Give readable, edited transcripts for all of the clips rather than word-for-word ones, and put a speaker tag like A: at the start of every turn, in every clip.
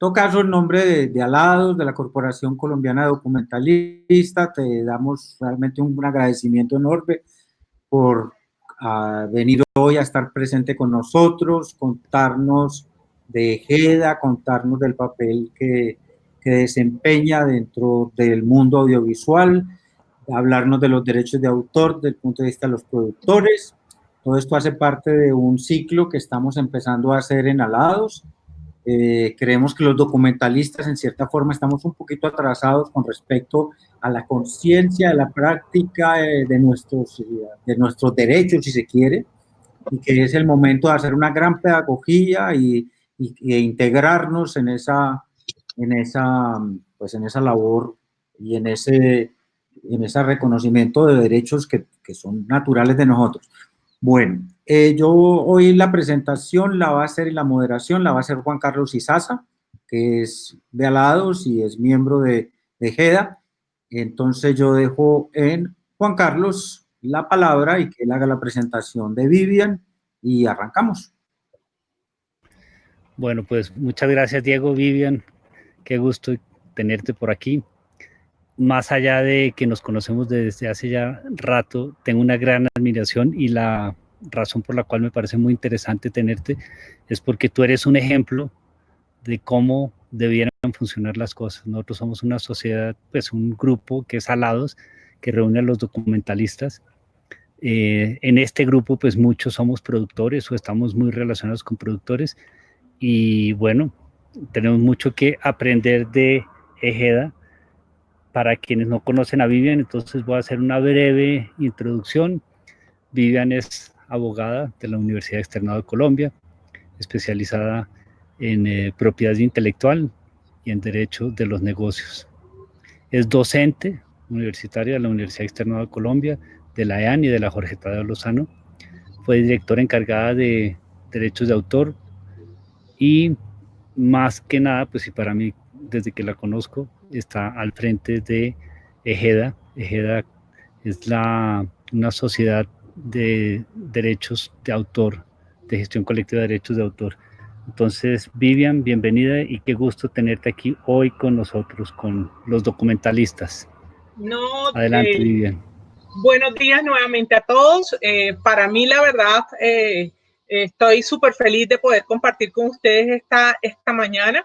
A: todo caso, en nombre de Alados, de la Corporación Colombiana de Documentalistas, te damos realmente un agradecimiento enorme por venir hoy a estar presente con nosotros, contarnos de EJEDA, contarnos del papel que desempeña dentro del mundo audiovisual, hablarnos de los derechos de autor desde el punto de vista de los productores. Todo esto hace parte de un ciclo que estamos empezando a hacer en Alados. Creemos que los documentalistas en cierta forma estamos un poquito atrasados con respecto a la conciencia, de la práctica de nuestros derechos, si se quiere, y que es el momento de hacer una gran pedagogía y integrarnos pues en esa labor y en ese reconocimiento de derechos que son naturales de nosotros. Bueno, yo hoy la presentación la va a hacer y la moderación la va a hacer Juan Carlos Izaza, que es de Alados y es miembro de EJEDA. Entonces yo dejo en Juan Carlos la palabra y que él haga la presentación de Vivian y arrancamos.
B: Bueno, pues muchas gracias, Diego. Vivian, qué gusto tenerte por aquí. Más allá de que nos conocemos desde hace ya rato, tengo una gran admiración y la razón por la cual me parece muy interesante tenerte es porque tú eres un ejemplo de cómo debieran funcionar las cosas. Nosotros somos una sociedad, pues un grupo que es Alados, que reúne a los documentalistas. En este grupo, pues muchos somos productores o estamos muy relacionados con productores y bueno, tenemos mucho que aprender de EJEDA. Para quienes no conocen a Vivian, entonces voy a hacer una breve introducción. Vivian es abogada de la Universidad Externado de Colombia, especializada en propiedad intelectual y en derecho de los negocios. Es docente universitaria de la Universidad Externado de Colombia, de la EAN y de la Jorge Tadeo Lozano. Fue directora encargada de derechos de autor y más que nada, pues y para mí, desde que la conozco, está al frente de EJEDA. EJEDA es una sociedad de derechos de autor, de gestión colectiva de derechos de autor. Entonces, Vivian, bienvenida y qué gusto tenerte aquí hoy con nosotros, con los documentalistas.
C: No,
B: adelante, Vivian.
C: Buenos días nuevamente a todos. Para mí, la verdad, estoy súper feliz de poder compartir con ustedes esta mañana,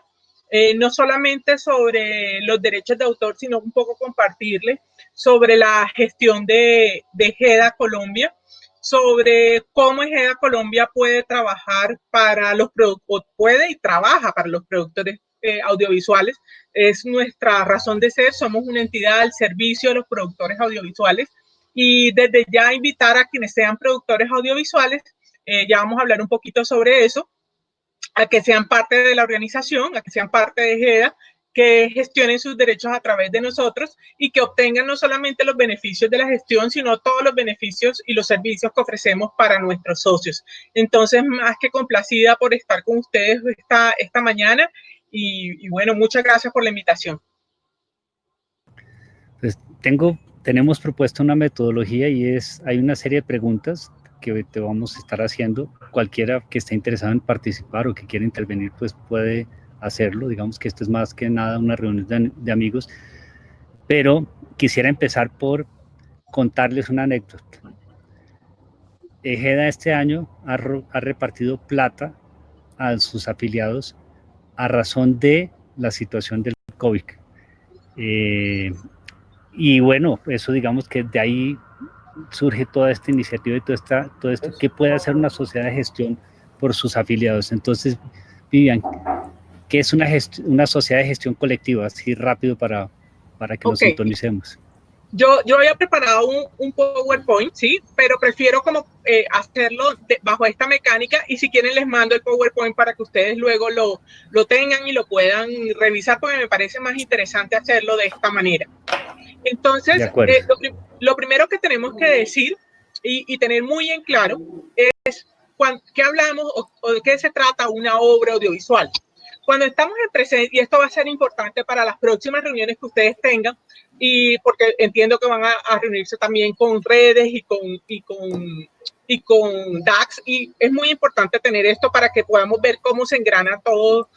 C: no solamente sobre los derechos de autor, sino un poco compartirles sobre la gestión de EJEDA Colombia, sobre cómo EJEDA Colombia puede trabajar para los productores, puede y trabaja para los productores audiovisuales. Es nuestra razón de ser, somos una entidad al servicio de los productores audiovisuales. Y desde ya invitar a quienes sean productores audiovisuales, ya vamos a hablar un poquito sobre eso, a que sean parte de la organización, a que sean parte de EJEDA, que gestionen sus derechos a través de nosotros y que obtengan no solamente los beneficios de la gestión, sino todos los beneficios y los servicios que ofrecemos para nuestros socios. Entonces, más que complacida por estar con ustedes esta mañana y bueno, muchas gracias por la invitación.
B: Pues tenemos propuesta una metodología y hay una serie de preguntas que te vamos a estar haciendo. Cualquiera que esté interesado en participar o que quiera intervenir, pues puede hacerlo. Digamos que esto es más que nada una reunión de amigos. Pero quisiera empezar por contarles una anécdota. EJEDA este año ha repartido plata a sus afiliados a razón de la situación del COVID. Y bueno, eso digamos que de ahí surge toda esta iniciativa y todo esto que puede hacer una sociedad de gestión por sus afiliados. Entonces, Vivian, ¿qué es una sociedad de gestión colectiva? Así rápido para que nos sintonicemos.
C: Yo había preparado un PowerPoint, sí, pero prefiero como hacerlo bajo esta mecánica y si quieren les mando el PowerPoint para que ustedes luego lo tengan y lo puedan revisar porque me parece más interesante hacerlo de esta manera. Entonces, lo primero que tenemos que decir y tener muy en claro es qué hablamos o de qué se trata una obra audiovisual. Cuando estamos en presencia, y esto va a ser importante para las próximas reuniones que ustedes tengan, y porque entiendo que van a reunirse también con redes y con DAX, y es muy importante tener esto para que podamos ver cómo se engrana todo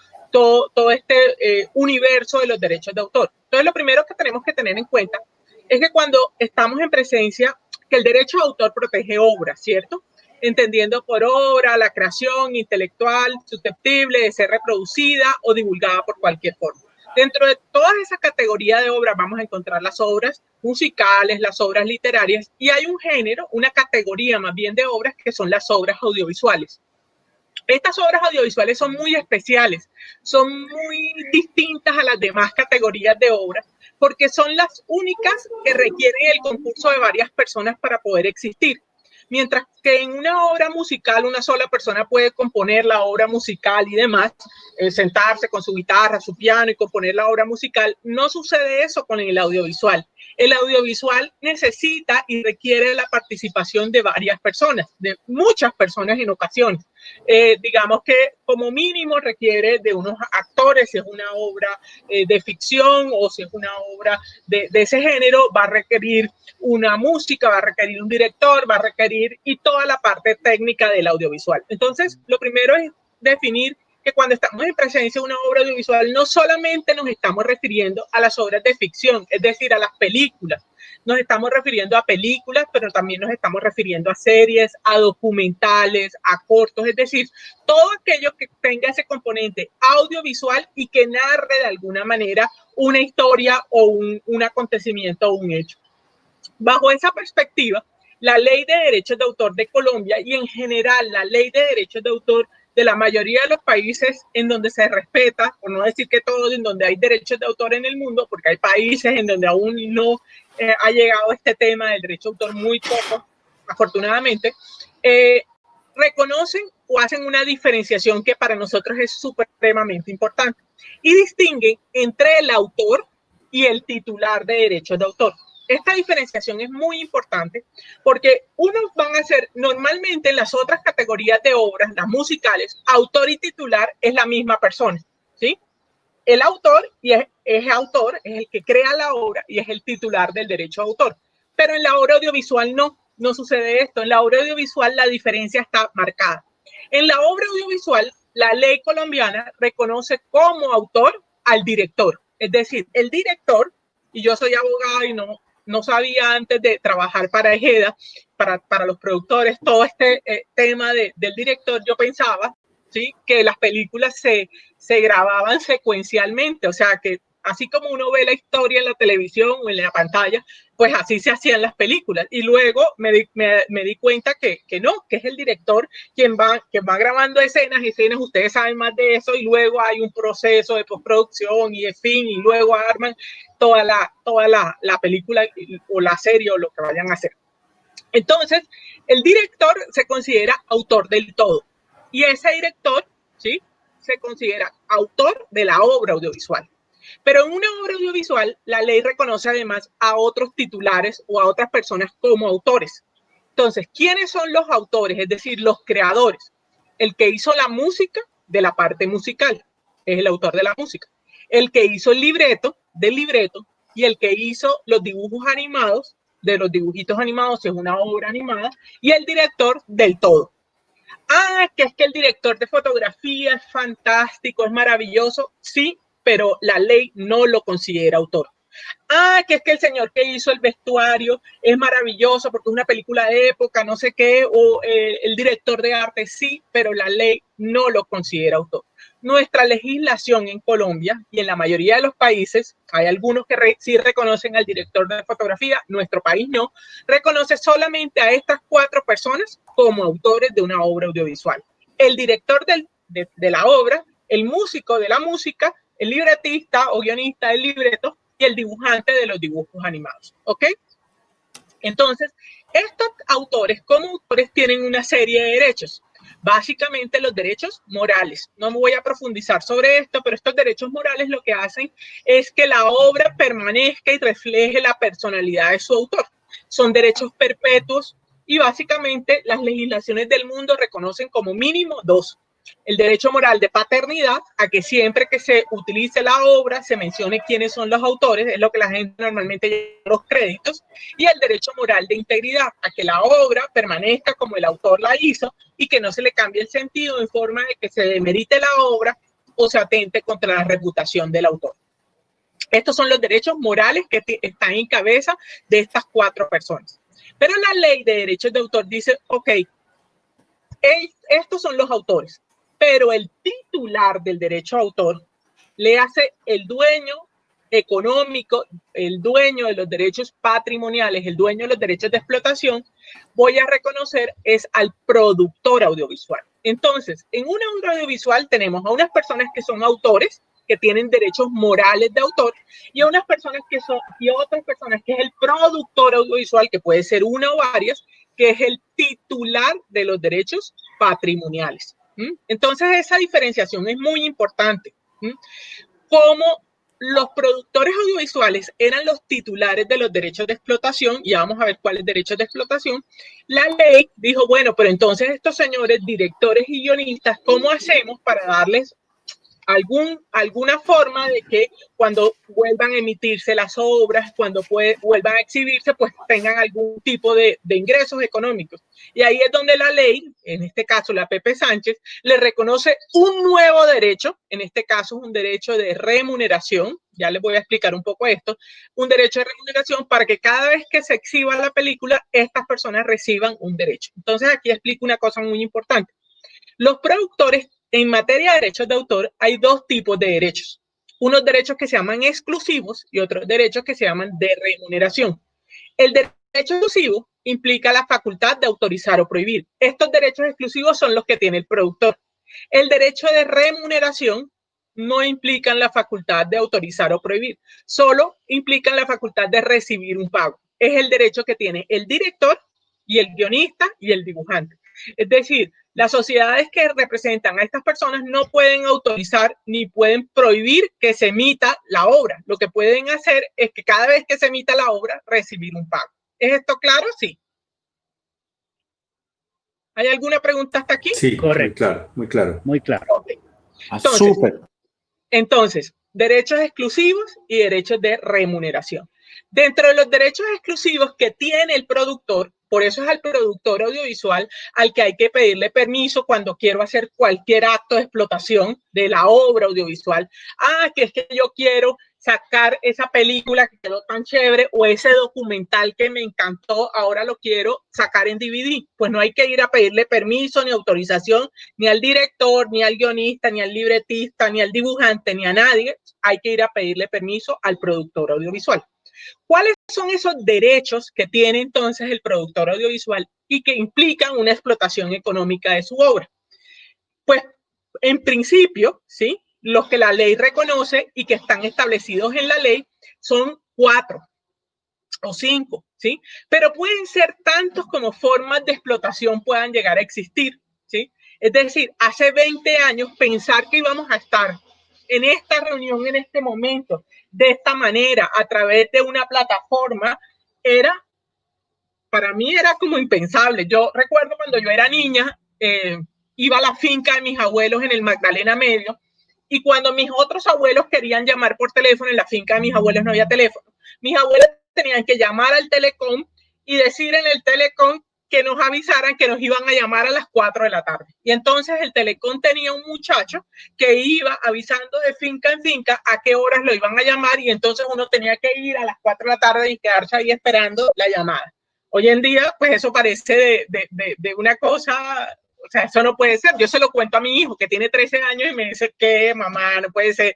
C: universo de los derechos de autor. Entonces, lo primero que tenemos que tener en cuenta es que cuando estamos en presencia, que el derecho de autor protege obras, ¿cierto? Entendiendo por obra la creación intelectual susceptible de ser reproducida o divulgada por cualquier forma. Dentro de todas esas categorías de obras vamos a encontrar las obras musicales, las obras literarias, y hay un género, una categoría más bien de obras que son las obras audiovisuales. Estas obras audiovisuales son muy especiales, son muy distintas a las demás categorías de obras, porque son las únicas que requieren el concurso de varias personas para poder existir. Mientras que en una obra musical una sola persona puede componer la obra musical y demás, sentarse con su guitarra, su piano y componer la obra musical, no sucede eso con el audiovisual. El audiovisual necesita y requiere la participación de varias personas, de muchas personas en ocasiones. Digamos que como mínimo requiere de unos actores, si es una obra de ficción o si es una obra de ese género, va a requerir una música, va a requerir un director, va a requerir y toda la parte técnica del audiovisual. Entonces, lo primero es definir que cuando estamos en presencia de una obra audiovisual no solamente nos estamos refiriendo a las obras de ficción, es decir, a las películas. Nos estamos refiriendo a películas, pero también nos estamos refiriendo a series, a documentales, a cortos, es decir, todo aquello que tenga ese componente audiovisual y que narre de alguna manera una historia o un acontecimiento o un hecho. Bajo esa perspectiva, la Ley de Derechos de Autor de Colombia y en general la Ley de Derechos de Autor de la mayoría de los países en donde se respeta, por no decir que todos, en donde hay derechos de autor en el mundo, porque hay países en donde aún no ha llegado este tema del derecho de autor, muy poco, afortunadamente, reconocen o hacen una diferenciación que para nosotros es supremamente importante y distinguen entre el autor y el titular de derechos de autor. Esta diferenciación es muy importante porque unos van a ser normalmente en las otras categorías de obras, las musicales, autor y titular es la misma persona, ¿sí? El autor es autor, es el que crea la obra y es el titular del derecho de autor. Pero en la obra audiovisual no sucede esto. En la obra audiovisual la diferencia está marcada. En la obra audiovisual, la ley colombiana reconoce como autor al director. Es decir, el director, y yo soy abogado y no sabía antes de trabajar para Ejeda, para los productores, todo este tema del director, yo pensaba, ¿sí?, que las películas se grababan secuencialmente, o sea, que así como uno ve la historia en la televisión o en la pantalla, pues así se hacían las películas. Y luego me di cuenta que no, que es el director quien va grabando escenas, ustedes saben más de eso, y luego hay un proceso de postproducción y de fin, y luego arman toda la película o la serie o lo que vayan a hacer. Entonces, el director se considera autor del todo. Y ese director, ¿sí?, se considera autor de la obra audiovisual. Pero en una obra audiovisual, la ley reconoce además a otros titulares o a otras personas como autores. Entonces, ¿quiénes son los autores? Es decir, los creadores. El que hizo la música de la parte musical es el autor de la música. El que hizo el libreto del libreto y el que hizo los dibujos animados de los dibujitos animados, si es una obra animada, y el director del todo. Que es que el director de fotografía es fantástico, es maravilloso, sí, pero la ley no lo considera autor. Que es que el señor que hizo el vestuario es maravilloso porque es una película de época, no sé qué, o el director de arte sí, pero la ley no lo considera autor. Nuestra legislación en Colombia y en la mayoría de los países, hay algunos que sí reconocen al director de fotografía, nuestro país no, reconoce solamente a estas 4 personas como autores de una obra audiovisual. El director de la obra, el músico de la música, el libretista o guionista del libreto y el dibujante de los dibujos animados, ¿ok? Entonces, estos autores como autores tienen una serie de derechos. Básicamente los derechos morales. No me voy a profundizar sobre esto, pero estos derechos morales lo que hacen es que la obra permanezca y refleje la personalidad de su autor. Son derechos perpetuos y básicamente las legislaciones del mundo reconocen como mínimo 2. El derecho moral de paternidad, a que siempre que se utilice la obra se mencione quiénes son los autores, es lo que la gente normalmente llama los créditos, y el derecho moral de integridad, a que la obra permanezca como el autor la hizo y que no se le cambie el sentido en forma de que se demerite la obra o se atente contra la reputación del autor. Estos son los derechos morales que están en cabeza de estas 4 personas. Pero la ley de derechos de autor dice, ok, estos son los autores, pero el titular del derecho de autor le hace el dueño económico, el dueño de los derechos patrimoniales, el dueño de los derechos de explotación, voy a reconocer es al productor audiovisual. Entonces, en una obra audiovisual tenemos a unas personas que son autores, que tienen derechos morales de autor, y a unas personas que son, y otras personas que es el productor audiovisual, que puede ser una o varias, que es el titular de los derechos patrimoniales. Entonces, esa diferenciación es muy importante. Como los productores audiovisuales eran los titulares de los derechos de explotación, y vamos a ver cuáles derechos de explotación, la ley dijo, bueno, pero entonces estos señores directores y guionistas, ¿cómo hacemos para darles alguna forma de que cuando vuelvan a emitirse las obras, cuando vuelvan a exhibirse, pues tengan algún tipo de ingresos económicos? Y ahí es donde la ley, en este caso la Pepe Sánchez, le reconoce un nuevo derecho, en este caso un derecho de remuneración, ya les voy a explicar un poco esto, un derecho de remuneración para que cada vez que se exhiba la película, estas personas reciban un derecho. Entonces aquí explico una cosa muy importante. Los productores, en materia de derechos de autor, hay 2 tipos de derechos. Unos derechos que se llaman exclusivos y otros derechos que se llaman de remuneración. El derecho exclusivo implica la facultad de autorizar o prohibir. Estos derechos exclusivos son los que tiene el productor. El derecho de remuneración no implican la facultad de autorizar o prohibir, solo implican la facultad de recibir un pago. Es el derecho que tiene el director y el guionista y el dibujante. Es decir, las sociedades que representan a estas personas no pueden autorizar ni pueden prohibir que se emita la obra. Lo que pueden hacer es que cada vez que se emita la obra, recibir un pago. ¿Es esto claro? Sí. ¿Hay alguna pregunta hasta aquí?
D: Sí,
B: correcto.
D: Muy claro, muy claro.
B: Muy claro.
C: Okay. Entonces, derechos exclusivos y derechos de remuneración. Dentro de los derechos exclusivos que tiene el productor, por eso es al productor audiovisual al que hay que pedirle permiso cuando quiero hacer cualquier acto de explotación de la obra audiovisual. Que es que yo quiero sacar esa película que quedó tan chévere o ese documental que me encantó, ahora lo quiero sacar en DVD. Pues no hay que ir a pedirle permiso ni autorización ni al director, ni al guionista, ni al libretista, ni al dibujante, ni a nadie. Hay que ir a pedirle permiso al productor audiovisual. ¿Cuáles son esos derechos que tiene entonces el productor audiovisual y que implican una explotación económica de su obra? Pues, en principio, ¿sí?, los que la ley reconoce y que están establecidos en la ley son 4 o 5, ¿sí? Pero pueden ser tantos como formas de explotación puedan llegar a existir, ¿sí? Es decir, hace 20 años pensar que íbamos a estar en esta reunión, en este momento, de esta manera, a través de una plataforma, para mí era como impensable. Yo recuerdo cuando yo era niña, iba a la finca de mis abuelos en el Magdalena Medio, y cuando mis otros abuelos querían llamar por teléfono, en la finca de mis abuelos no había teléfono. Mis abuelos tenían que llamar al telecom y decir en el telecom que nos avisaran que nos iban a llamar a las 4 de la tarde. Y entonces el telecom tenía un muchacho que iba avisando de finca en finca a qué horas lo iban a llamar, y entonces uno tenía que ir a las 4 de la tarde y quedarse ahí esperando la llamada. Hoy en día, pues eso parece de una cosa, o sea, eso no puede ser. Yo se lo cuento a mi hijo que tiene 13 años y me dice que mamá, no puede ser,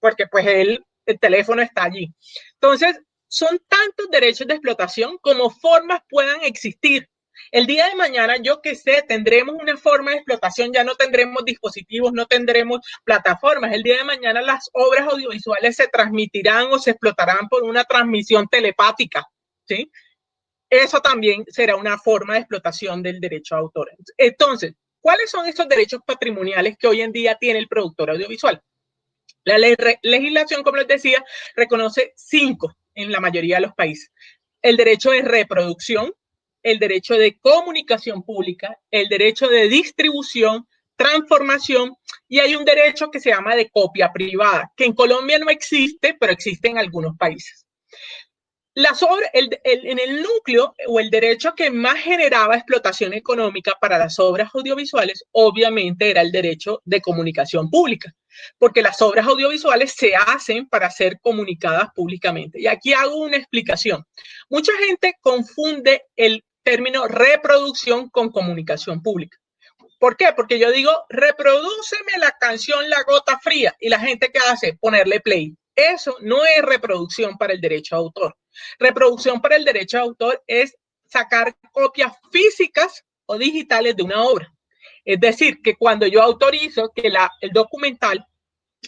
C: porque pues el teléfono está allí. Entonces, son tantos derechos de explotación como formas puedan existir. El día de mañana, yo que sé, tendremos una forma de explotación, ya no tendremos dispositivos, no tendremos plataformas. El día de mañana las obras audiovisuales se transmitirán o se explotarán por una transmisión telepática, ¿sí? Eso también será una forma de explotación del derecho de autor. Entonces, ¿cuáles son esos derechos patrimoniales que hoy en día tiene el productor audiovisual? La legislación, como les decía, reconoce 5 en la mayoría de los países. El derecho de reproducción, el derecho de comunicación pública, el derecho de distribución, transformación, y hay un derecho que se llama de copia privada, que en Colombia no existe, pero existe en algunos países. Las obras, en el núcleo o el derecho que más generaba explotación económica para las obras audiovisuales, obviamente era el derecho de comunicación pública. porque las obras audiovisuales se hacen para ser comunicadas públicamente. Y aquí hago una explicación. Mucha gente confunde el término reproducción con comunicación pública. ¿Por qué? Porque yo digo, reprodúceme la canción La Gota Fría, y la gente ¿qué hace? Ponerle play. Eso no es reproducción para el derecho de autor. Reproducción para el derecho de autor es sacar copias físicas o digitales de una obra. Es decir, que cuando yo autorizo que el documental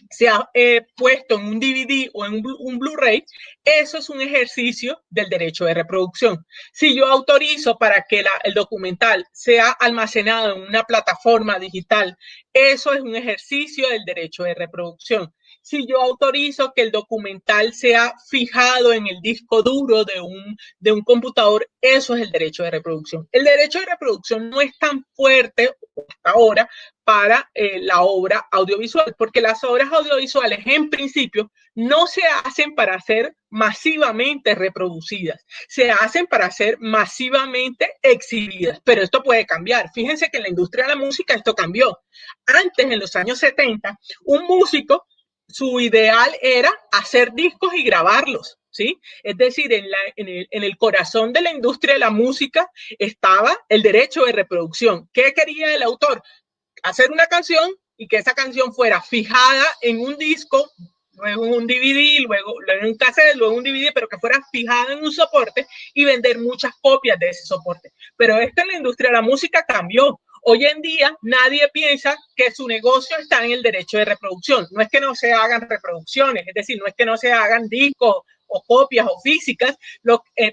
C: sea puesto en un DVD o en un Blu-ray, eso es un ejercicio del derecho de reproducción. Si yo autorizo para que el documental sea almacenado en una plataforma digital, eso es un ejercicio del derecho de reproducción. Si yo autorizo que el documental sea fijado en el disco duro de un computador, eso es el derecho de reproducción. El derecho de reproducción no es tan fuerte hasta ahora para la obra audiovisual, porque las obras audiovisuales en principio no se hacen para ser masivamente reproducidas, se hacen para ser masivamente exhibidas, pero esto puede cambiar. Fíjense que en la industria de la música esto cambió. Antes, en los años 70, un músico, su ideal era hacer discos y grabarlos, ¿sí? Es decir, en el corazón de la industria de la música estaba el derecho de reproducción. ¿Qué quería el autor? Hacer una canción y que esa canción fuera fijada en un disco, luego en un DVD, luego en un cassette, luego en un DVD, pero que fuera fijada en un soporte y vender muchas copias de ese soporte. Pero esto en la industria de la música cambió. Hoy en día nadie piensa que su negocio está en el derecho de reproducción. No es que no se hagan reproducciones, es decir, no es que no se hagan discos o copias o físicas,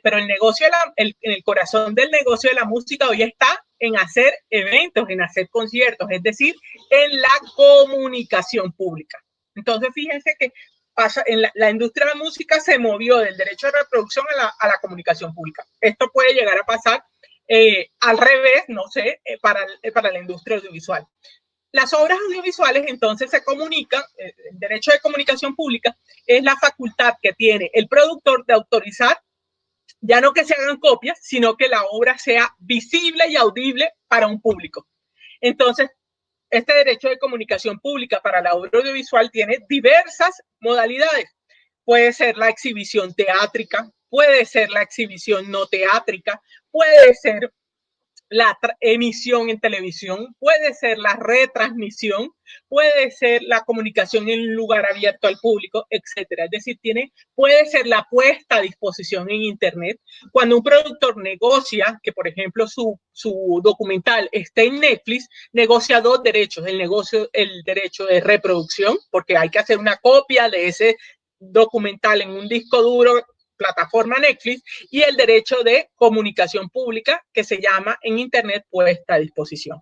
C: pero el negocio, en el corazón del negocio de la música hoy está en hacer eventos, en hacer conciertos, es decir, en la comunicación pública. Entonces, fíjense que pasa, en la industria de la música se movió del derecho de reproducción a la comunicación pública. Esto puede llegar a pasar al revés, no sé, para la industria audiovisual. Las obras audiovisuales entonces se comunican, el derecho de comunicación pública es la facultad que tiene el productor de autorizar ya no que se hagan copias, sino que la obra sea visible y audible para un público. Entonces, este derecho de comunicación pública para la obra audiovisual tiene diversas modalidades. Puede ser la exhibición teátrica, puede ser la exhibición no teátrica, puede ser la emisión en televisión, puede ser la retransmisión, puede ser la comunicación en un lugar abierto al público, etcétera. Es decir, puede ser la puesta a disposición en Internet. Cuando un productor negocia que, por ejemplo, su documental esté en Netflix, negocia dos derechos: el derecho de reproducción, porque hay que hacer una copia de ese documental en un disco duro, plataforma Netflix, y el derecho de comunicación pública, que se llama en Internet puesta a disposición.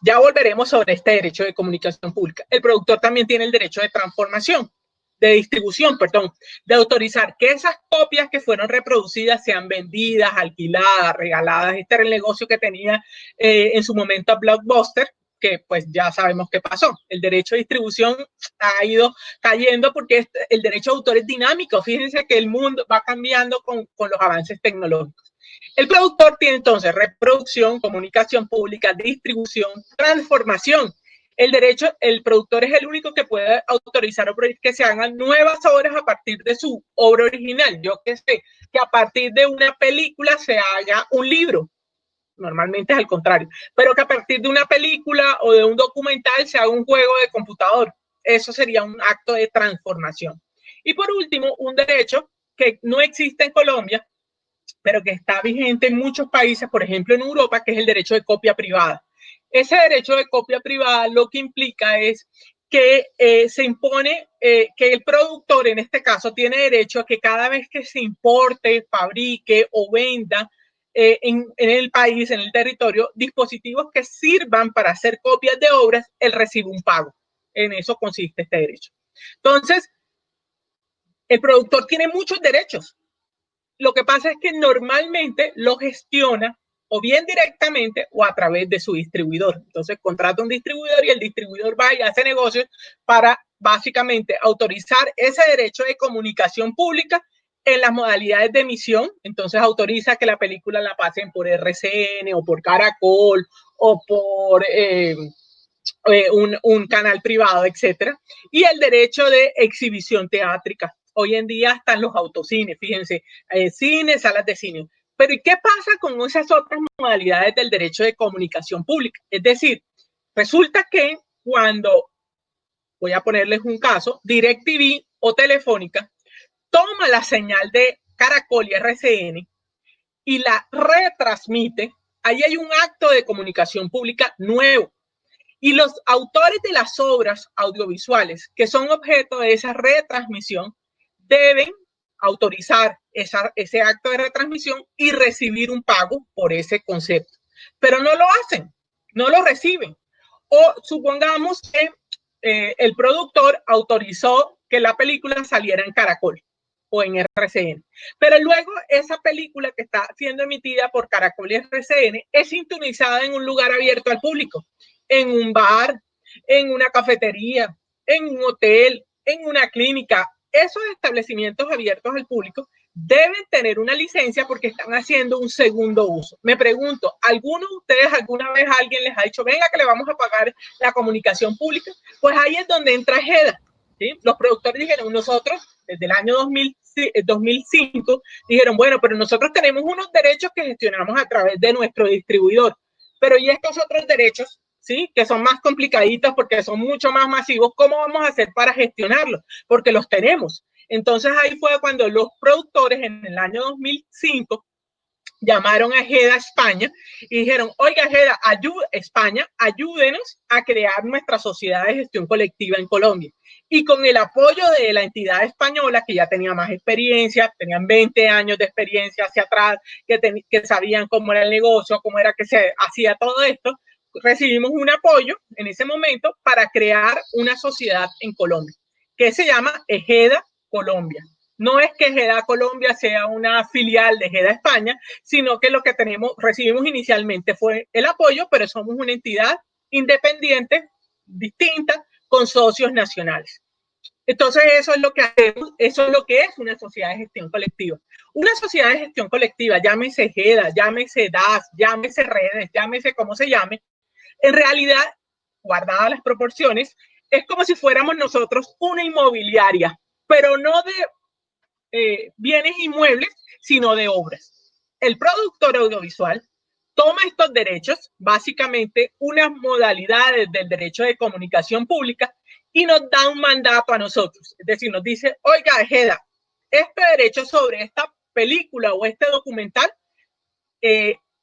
C: Ya volveremos sobre este derecho de comunicación pública. El productor también tiene el derecho de transformación, de distribución, perdón, de autorizar que esas copias que fueron reproducidas sean vendidas, alquiladas, regaladas. Este era el negocio que tenía en su momento Blockbuster, que pues ya sabemos qué pasó. El derecho de distribución ha ido cayendo porque el derecho de autor es dinámico. Fíjense que el mundo va cambiando con los avances tecnológicos. El productor tiene entonces reproducción, comunicación pública, distribución, transformación. El productor es el único que puede autorizar o prohibir que se hagan nuevas obras a partir de su obra original. Yo que sé, que a partir de una película se haga un libro. Normalmente es al contrario, pero que a partir de una película o de un documental se haga un juego de computador. Eso sería un acto de transformación. Y por último, un derecho que no existe en Colombia, pero que está vigente en muchos países, por ejemplo en Europa, que es el derecho de copia privada. Ese derecho de copia privada lo que implica es que se impone que el productor, en este caso, tiene derecho a que cada vez que se importe, fabrique o venda en el país, en el territorio, dispositivos que sirvan para hacer copias de obras, él recibe un pago. En eso consiste este derecho. Entonces, el productor tiene muchos derechos. Lo que pasa es que normalmente lo gestiona o bien directamente o a través de su distribuidor. Entonces contrata un distribuidor y el distribuidor va y hace negocios para básicamente autorizar ese derecho de comunicación pública en las modalidades de emisión. Entonces autoriza que la película la pasen por RCN o por Caracol o por un canal privado, etcétera, y el derecho de exhibición teátrica. Hoy en día están los autocines, fíjense, cines, salas de cine. Pero ¿y qué pasa con esas otras modalidades del derecho de comunicación pública? Es decir, resulta que cuando, voy a ponerles un caso, DirecTV o Telefónica toma la señal de Caracol y RCN y la retransmite, ahí hay un acto de comunicación pública nuevo. Y los autores de las obras audiovisuales que son objeto de esa retransmisión deben autorizar ese acto de retransmisión y recibir un pago por ese concepto. Pero no lo hacen, no lo reciben. O supongamos que el productor autorizó que la película saliera en Caracol o en RCN. Pero luego esa película que está siendo emitida por Caracol y RCN es sintonizada en un lugar abierto al público, en un bar, en una cafetería, en un hotel, en una clínica. Esos establecimientos abiertos al público deben tener una licencia porque están haciendo un segundo uso. Me pregunto, ¿alguno de ustedes alguna vez alguien les ha dicho, venga que le vamos a pagar la comunicación pública? Pues ahí es donde entra GEDA, ¿sí? Los productores dijeron, nosotros desde el año 2005 dijeron, bueno, pero nosotros tenemos unos derechos que gestionamos a través de nuestro distribuidor, pero ¿y estos otros derechos? ¿Sí? Que son más complicaditos porque son mucho más masivos, ¿cómo vamos a hacer para gestionarlos? Porque los tenemos. Entonces ahí fue cuando los productores en el año 2005 llamaron a GEDA España y dijeron, oiga GEDA, España, ayúdenos a crear nuestra sociedad de gestión colectiva en Colombia. Y con el apoyo de la entidad española, que ya tenía más experiencia, tenían 20 años de experiencia hacia atrás, que sabían cómo era el negocio, cómo era que se hacía todo esto, recibimos un apoyo en ese momento para crear una sociedad en Colombia, que se llama EGEDA Colombia. No es que GEDA Colombia sea una filial de GEDA España, sino que lo que recibimos inicialmente fue el apoyo, pero somos una entidad independiente, distinta, con socios nacionales. Entonces eso es lo que hacemos, eso es lo que es una sociedad de gestión colectiva. Una sociedad de gestión colectiva, llámese GEDA, llámese DAS, llámese redes, llámese como se llame, en realidad, guardadas las proporciones, es como si fuéramos nosotros una inmobiliaria, pero no de bienes inmuebles, sino de obras. El productor audiovisual toma estos derechos, básicamente unas modalidades del derecho de comunicación pública, y nos da un mandato a nosotros. Es decir, nos dice, oiga, GEDA, este derecho sobre esta película o este documental,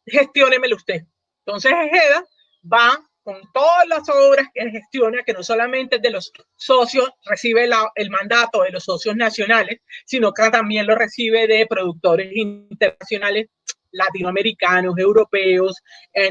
C: gestiónemelo usted. Entonces, GEDA va con todas las obras que gestiona, que no solamente es de los socios, recibe el mandato de los socios nacionales, sino que también lo recibe de productores internacionales, latinoamericanos, europeos,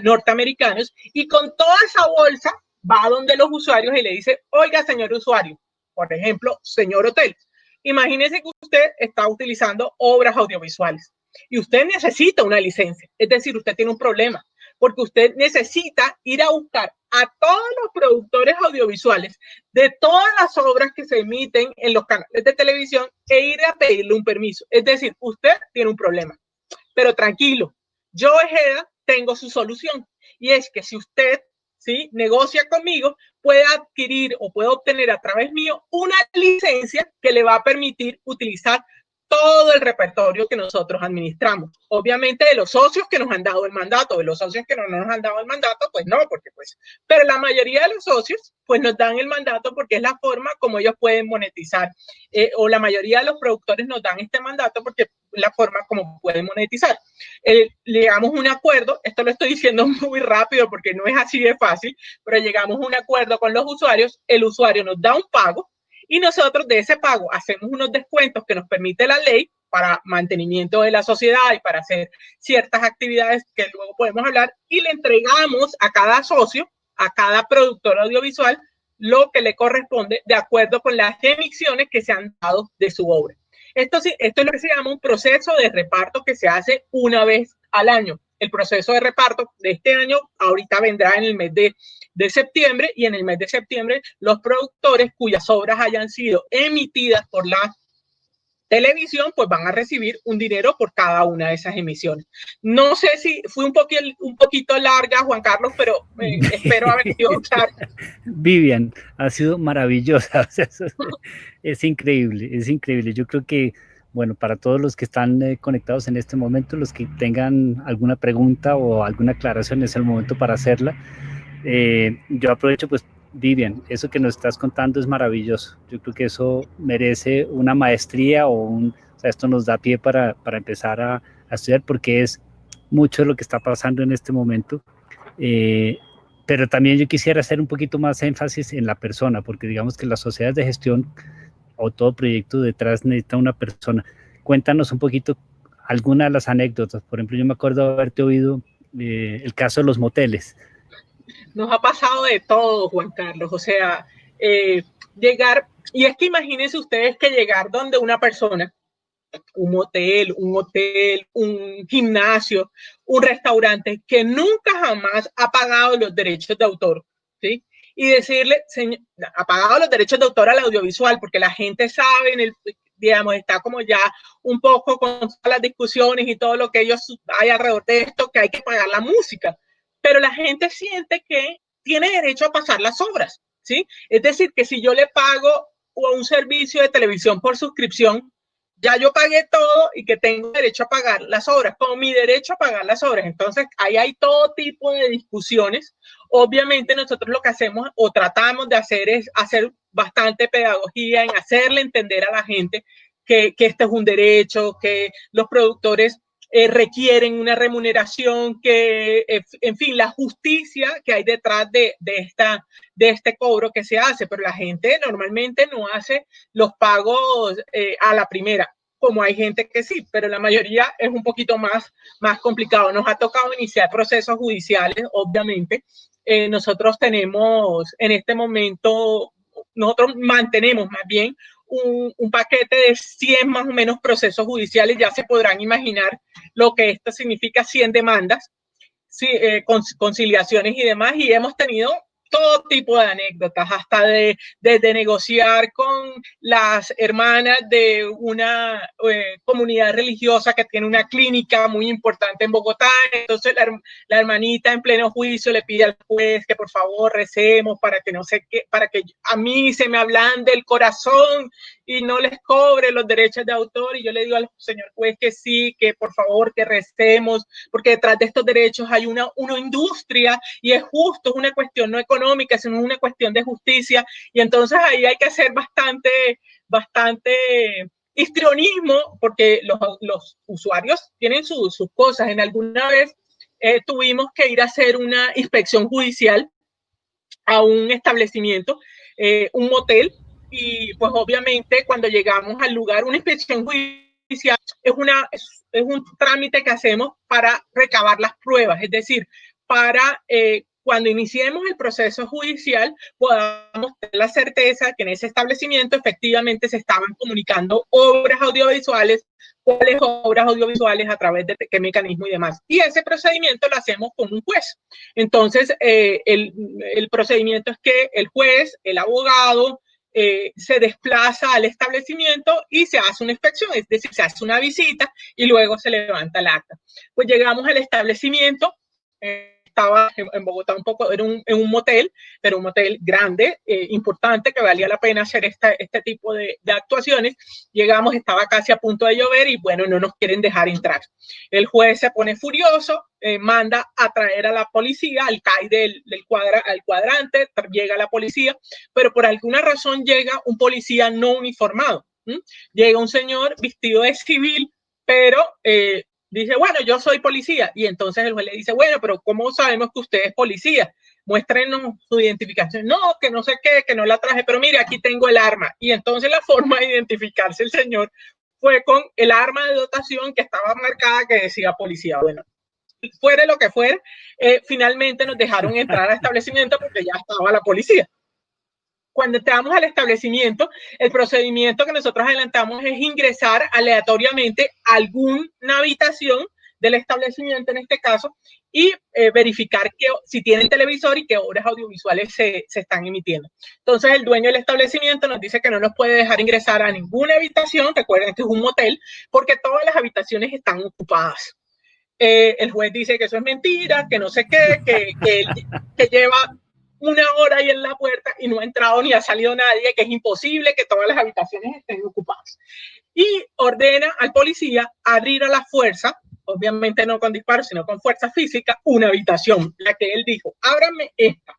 C: norteamericanos, y con toda esa bolsa va donde los usuarios y le dice, oiga, señor usuario, por ejemplo, señor hotel, imagínese que usted está utilizando obras audiovisuales y usted necesita una licencia, es decir, usted tiene un problema, porque usted necesita ir a buscar a todos los productores audiovisuales de todas las obras que se emiten en los canales de televisión e ir a pedirle un permiso. Es decir, usted tiene un problema, pero tranquilo, yo, GEDA, tengo su solución, y es que si usted, ¿sí?, negocia conmigo, puede adquirir o puede obtener a través mío una licencia que le va a permitir utilizar todo el repertorio que nosotros administramos. Obviamente de los socios que nos han dado el mandato, de los socios que no nos han dado el mandato, pues no, porque pues, pero la mayoría de los socios pues nos dan el mandato porque es la forma como ellos pueden monetizar, o la mayoría de los productores nos dan este mandato porque es la forma como pueden monetizar. Llegamos a un acuerdo, esto lo estoy diciendo muy rápido porque no es así de fácil, pero llegamos a un acuerdo con los usuarios, el usuario nos da un pago, y nosotros de ese pago hacemos unos descuentos que nos permite la ley para mantenimiento de la sociedad y para hacer ciertas actividades que luego podemos hablar, y le entregamos a cada socio, a cada productor audiovisual, lo que le corresponde de acuerdo con las emisiones que se han dado de su obra. Esto es lo que se llama un proceso de reparto que se hace una vez al año. El proceso de reparto de este año ahorita vendrá en el mes de septiembre, y en el mes de septiembre los productores cuyas obras hayan sido emitidas por la televisión, pues van a recibir un dinero por cada una de esas emisiones. No sé si fue un poquito larga, Juan Carlos, pero espero haber sido claro.
B: Vivian, ha sido maravillosa. O sea, es increíble, es increíble. Yo creo que, bueno, para todos los que están conectados en este momento, los que tengan alguna pregunta o alguna aclaración, es el momento para hacerla. Yo aprovecho, pues, Vivian, eso que nos estás contando es maravilloso. Yo creo que eso merece una maestría o sea, esto nos da pie para empezar a estudiar, porque es mucho lo que está pasando en este momento. Pero también yo quisiera hacer un poquito más énfasis en la persona, porque digamos que las sociedades de gestión o todo proyecto detrás necesita una persona. Cuéntanos un poquito alguna de las anécdotas. Por ejemplo, yo me acuerdo de haberte oído el caso de los moteles.
C: Nos ha pasado de todo, Juan Carlos. O sea, llegar, y es que imagínense ustedes que llegar donde una persona, un hotel, un gimnasio, un restaurante que nunca jamás ha pagado los derechos de autor, ¿sí? Y decirle, señor, ha pagado los derechos de autor al audiovisual, porque la gente sabe, digamos, está como ya un poco con todas las discusiones y todo lo que ellos hay alrededor de esto, que hay que pagar la música. Pero la gente siente que tiene derecho a pasar las obras, ¿sí? Es decir, que si yo le pago a un servicio de televisión por suscripción, ya yo pagué todo y que tengo derecho a pagar las obras, con mi derecho a pagar las obras. Entonces, ahí hay todo tipo de discusiones. Obviamente, nosotros lo que hacemos o tratamos de hacer es hacer bastante pedagogía en hacerle entender a la gente que este es un derecho, que los productores requieren una remuneración, que, en fin, la justicia que hay detrás de este cobro que se hace, pero la gente normalmente no hace los pagos a la primera, como hay gente que sí, pero la mayoría es un poquito más complicado. Nos ha tocado iniciar procesos judiciales, obviamente. Nosotros tenemos en este momento, nosotros mantenemos más bien un paquete de 100 más o menos procesos judiciales. Ya se podrán imaginar lo que esto significa, 100 demandas, sí, conciliaciones y demás, y hemos tenido todo tipo de anécdotas, hasta de negociar con las hermanas de una comunidad religiosa que tiene una clínica muy importante en Bogotá. Entonces la hermanita en pleno juicio le pide al juez que por favor recemos para que no sé qué, para que a mí se me ablande el corazón y no les cobre los derechos de autor. Y yo le digo al señor juez que sí, que por favor que recemos, porque detrás de estos derechos hay una industria y es justo, es una cuestión no económica, sino una cuestión de justicia. Y entonces ahí hay que hacer bastante histrionismo, porque los usuarios tienen sus cosas. En alguna vez tuvimos que ir a hacer una inspección judicial a un establecimiento, un motel, y pues obviamente cuando llegamos al lugar, una inspección judicial es un trámite que hacemos para recabar las pruebas, es decir, para cuando iniciemos el proceso judicial podamos tener la certeza que en ese establecimiento efectivamente se estaban comunicando obras audiovisuales, cuáles obras audiovisuales, a través de qué mecanismo y demás. Y ese procedimiento lo hacemos con un juez. Entonces, el procedimiento es que el juez, el abogado, se desplaza al establecimiento y se hace una inspección, es decir, se hace una visita y luego se levanta el acta. Pues llegamos al establecimiento, estaba en Bogotá un poco, en un motel, pero un motel grande, importante, que valía la pena hacer este tipo de actuaciones. Llegamos, estaba casi a punto de llover y bueno, no nos quieren dejar entrar. El juez se pone furioso, manda a traer a la policía, al CAI al cuadrante, llega la policía, pero por alguna razón llega un policía no uniformado. Llega un señor vestido de civil, pero dice, bueno, yo soy policía. Y entonces el juez le dice, bueno, pero ¿cómo sabemos que usted es policía? Muéstrenos su identificación. No, que no sé qué, que no la traje, pero mire, aquí tengo el arma. Y entonces la forma de identificarse el señor fue con el arma de dotación que estaba marcada que decía policía. Bueno, fuera lo que fuera, finalmente nos dejaron entrar al establecimiento porque ya estaba la policía. Cuando entramos al establecimiento, el procedimiento que nosotros adelantamos es ingresar aleatoriamente a alguna habitación del establecimiento en este caso y verificar si tienen televisor y qué obras audiovisuales se están emitiendo. Entonces el dueño del establecimiento nos dice que no nos puede dejar ingresar a ninguna habitación, recuerden que es un motel, porque todas las habitaciones están ocupadas. El juez dice que eso es mentira, que no sé qué, que lleva 1 hora ahí en la puerta y no ha entrado ni ha salido nadie, que es imposible que todas las habitaciones estén ocupadas. Y ordena al policía abrir a la fuerza, obviamente no con disparos, sino con fuerza física, una habitación, la que él dijo, ábrame esta.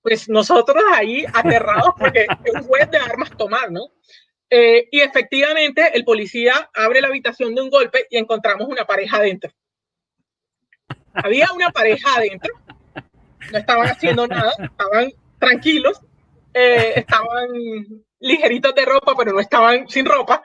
C: Pues nosotros ahí aterrados porque es un juez de armas tomar, ¿no? Y efectivamente el policía abre la habitación de un golpe y encontramos una pareja adentro. Había una pareja adentro, no estaban haciendo nada, estaban tranquilos, estaban ligeritos de ropa, pero no estaban sin ropa.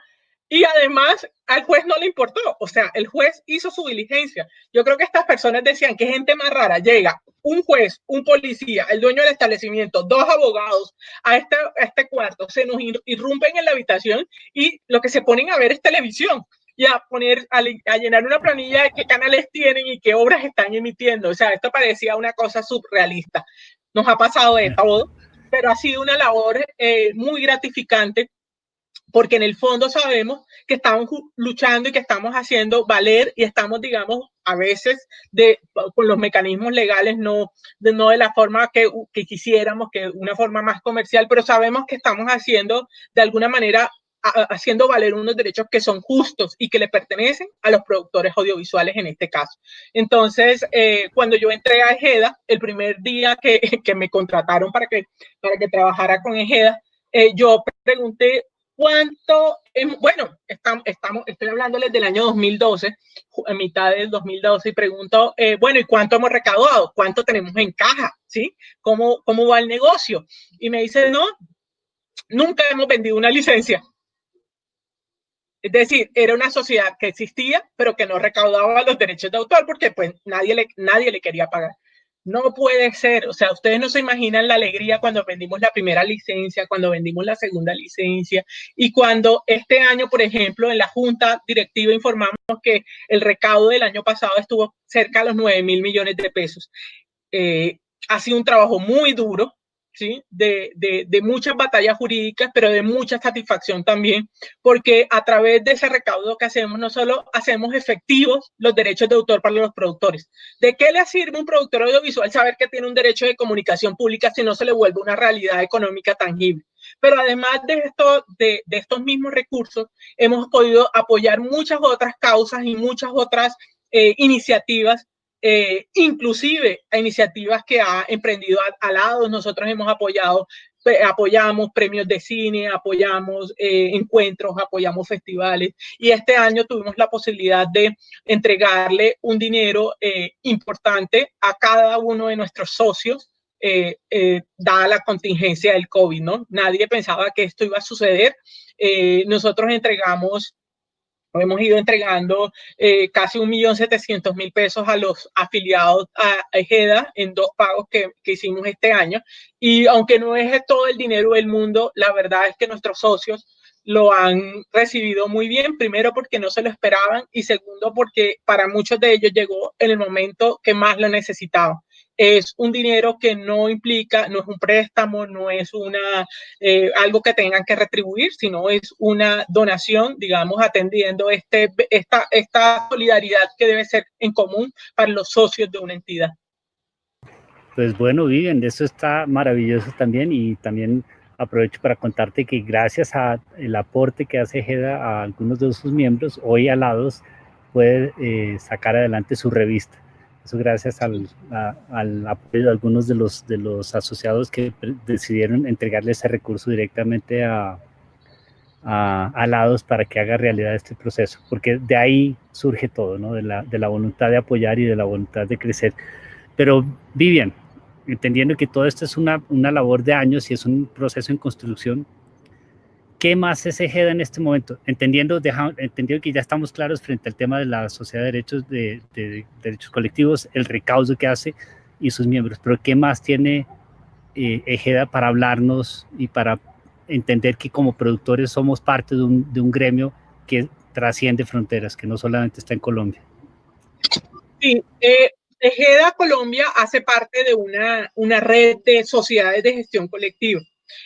C: Y además al juez no le importó, o sea, el juez hizo su diligencia. Yo creo que estas personas decían que gente más rara llega, un juez, un policía, el dueño del establecimiento, 2 abogados a este cuarto, se nos irrumpen en la habitación y lo que se ponen a ver es televisión y a llenar una planilla de qué canales tienen y qué obras están emitiendo. O sea, esto parecía una cosa surrealista. Nos ha pasado de todo, pero ha sido una labor muy gratificante porque en el fondo sabemos que estamos luchando y que estamos haciendo valer y estamos, digamos, a veces con los mecanismos legales, no de la forma que quisiéramos, que una forma más comercial, pero sabemos que estamos haciendo de alguna manera haciendo valer unos derechos que son justos y que le pertenecen a los productores audiovisuales en este caso. Entonces, cuando yo entré a Ejeda, el primer día que me contrataron para que trabajara con Ejeda, yo pregunté cuánto, bueno, estoy hablándoles del año 2012, a mitad del 2012, y pregunto, bueno, ¿y cuánto hemos recaudado? ¿Cuánto tenemos en caja? ¿Sí? ¿Cómo va el negocio? Y me dice, no, nunca hemos vendido una licencia. Es decir, era una sociedad que existía, pero que no recaudaba los derechos de autor porque pues nadie le quería pagar. No puede ser, o sea, ustedes no se imaginan la alegría cuando vendimos la primera licencia, cuando vendimos la segunda licencia y cuando este año, por ejemplo, en la junta directiva informamos que el recaudo del año pasado estuvo cerca de los 9.000 millones de pesos. Ha sido un trabajo muy duro, ¿sí? De muchas batallas jurídicas, pero de mucha satisfacción también, porque a través de ese recaudo que hacemos, no solo hacemos efectivos los derechos de autor para los productores. ¿De qué le sirve a un productor audiovisual saber que tiene un derecho de comunicación pública si no se le vuelve una realidad económica tangible? Pero además de estos mismos recursos, hemos podido apoyar muchas otras causas y muchas otras iniciativas, inclusive a iniciativas que ha emprendido Alados. Nosotros hemos apoyamos premios de cine, apoyamos encuentros, apoyamos festivales y este año tuvimos la posibilidad de entregarle un dinero importante a cada uno de nuestros socios, dada la contingencia del COVID, ¿no? Nadie pensaba que esto iba a suceder. Nosotros hemos ido entregando casi 1.700.000 pesos a los afiliados a Ejeda en 2 pagos que hicimos este año. Y aunque no es todo el dinero del mundo, la verdad es que nuestros socios lo han recibido muy bien, primero porque no se lo esperaban y segundo porque para muchos de ellos llegó en el momento que más lo necesitaban. Es un dinero que no implica, no es un préstamo, no es algo que tengan que retribuir, sino es una donación, digamos, atendiendo esta solidaridad que debe ser en común para los socios de una entidad.
B: Pues bueno, Vivian, eso está maravilloso también y también aprovecho para contarte que gracias al aporte que hace Ejeda a algunos de sus miembros, hoy Alados puede sacar adelante su revista. Eso gracias al apoyo de algunos de los asociados que decidieron entregarle ese recurso directamente a Alados para que haga realidad este proceso, porque de ahí surge todo, ¿no? De la voluntad de apoyar y de la voluntad de crecer. Pero Vivian, entendiendo que todo esto es una labor de años y es un proceso en construcción, ¿qué más es Ejeda en este momento? Entendiendo que ya estamos claros frente al tema de la Sociedad de Derechos Colectivos, el recaudo que hace y sus miembros, pero ¿qué más tiene Ejeda para hablarnos y para entender que como productores somos parte de un gremio que trasciende fronteras, que no solamente está en Colombia?
C: Sí, Ejeda Colombia hace parte de una red de sociedades de gestión colectiva.